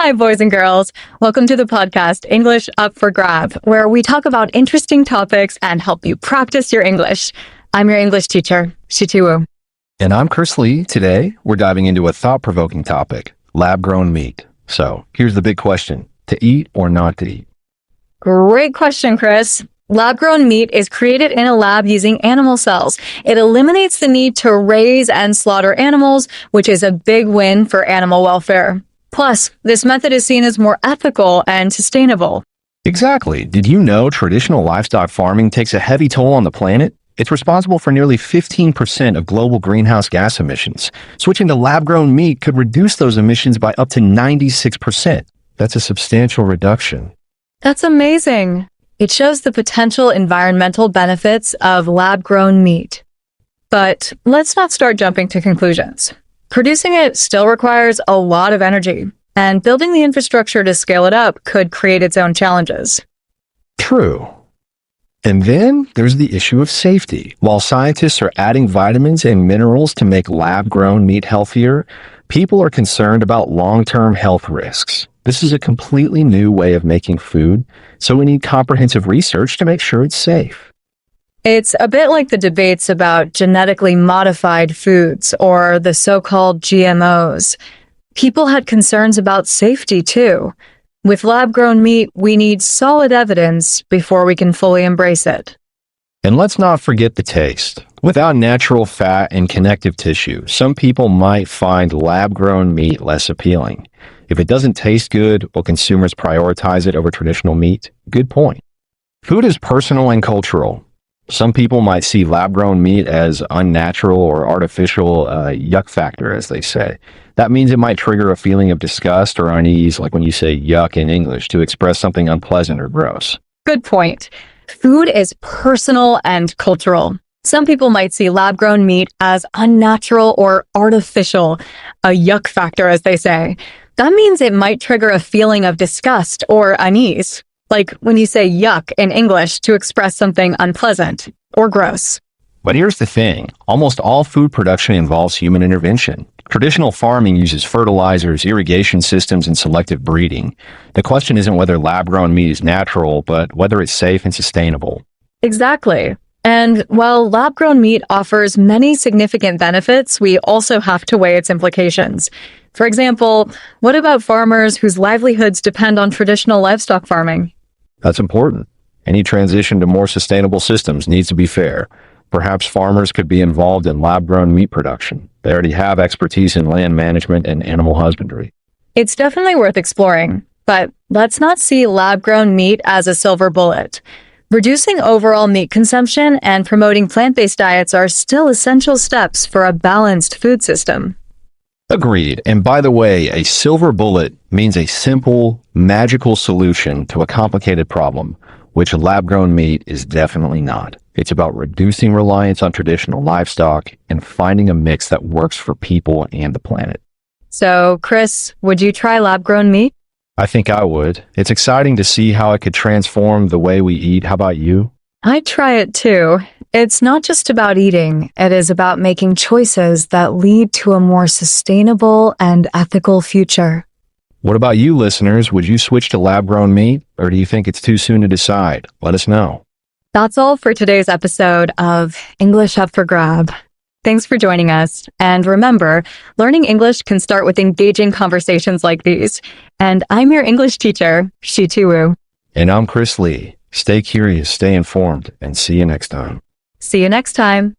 Hi, boys and girls. Welcome to the podcast, English Up for Grab, where we talk about interesting topics and help you practice your English. I'm your English teacher, Shi Wu. And I'm Chris Lee. Today, we're diving into a thought-provoking topic, lab-grown meat. So here's the big question, to eat or not to eat? Great question, Chris. Lab-grown meat is created in a lab using animal cells. It eliminates the need to raise and slaughter animals, which is a big win for animal welfare. Plus, this method is seen as more ethical and sustainable. Exactly. Did you know traditional livestock farming takes a heavy toll on the planet? It's responsible for nearly 15% of global greenhouse gas emissions. Switching to lab-grown meat could reduce those emissions by up to 96%. That's a substantial reduction. That's amazing. It shows the potential environmental benefits of lab-grown meat. But let's not start jumping to conclusions. Producing it still requires a lot of energy, and building the infrastructure to scale it up could create its own challenges. True. And then there's the issue of safety. While scientists are adding vitamins and minerals to make lab-grown meat healthier, people are concerned about long-term health risks. This is a completely new way of making food, so we need comprehensive research to make sure it's safe. It's a bit like the debates about genetically modified foods or the so-called GMOs. People had concerns about safety too. With lab-grown meat, we need solid evidence before we can fully embrace it. And let's not forget the taste. Without natural fat and connective tissue, some people might find lab-grown meat less appealing. If it doesn't taste good, will consumers prioritize it over traditional meat? Good point. Food is personal and cultural. Some people might see lab-grown meat as unnatural or artificial, yuck factor, as they say. That means it might trigger a feeling of disgust or unease, like when you say yuck in English, to express something unpleasant or gross. Good point. Food is personal and cultural. Some people might see lab-grown meat as unnatural or artificial, a yuck factor, as they say. That means it might trigger a feeling of disgust or unease, like when you say yuck in English to express something unpleasant or gross. But here's the thing. Almost all food production involves human intervention. Traditional farming uses fertilizers, irrigation systems, and selective breeding. The question isn't whether lab-grown meat is natural, but whether it's safe and sustainable. Exactly. And while lab-grown meat offers many significant benefits, we also have to weigh its implications. For example, what about farmers whose livelihoods depend on traditional livestock farming? That's important. Any transition to more sustainable systems needs to be fair. Perhaps farmers could be involved in lab-grown meat production. They already have expertise in land management and animal husbandry. It's definitely worth exploring, but let's not see lab-grown meat as a silver bullet. Reducing overall meat consumption and promoting plant-based diets are still essential steps for a balanced food system. Agreed. And by the way, a silver bullet means a simple, magical solution to a complicated problem, which lab-grown meat is definitely not. It's about reducing reliance on traditional livestock and finding a mix that works for people and the planet. So, Chris, would you try lab-grown meat? I think I would. It's exciting to see how it could transform the way we eat. How about you? I'd try it too. It's not just about eating. It is about making choices that lead to a more sustainable and ethical future. What about you, listeners? Would you switch to lab-grown meat, or do you think it's too soon to decide? Let us know. That's all for today's episode of English Up for Grab. Thanks for joining us. And remember, learning English can start with engaging conversations like these. And I'm your English teacher, Shi Wu. And I'm Chris Lee. Stay curious, stay informed, and see you next time. See you next time.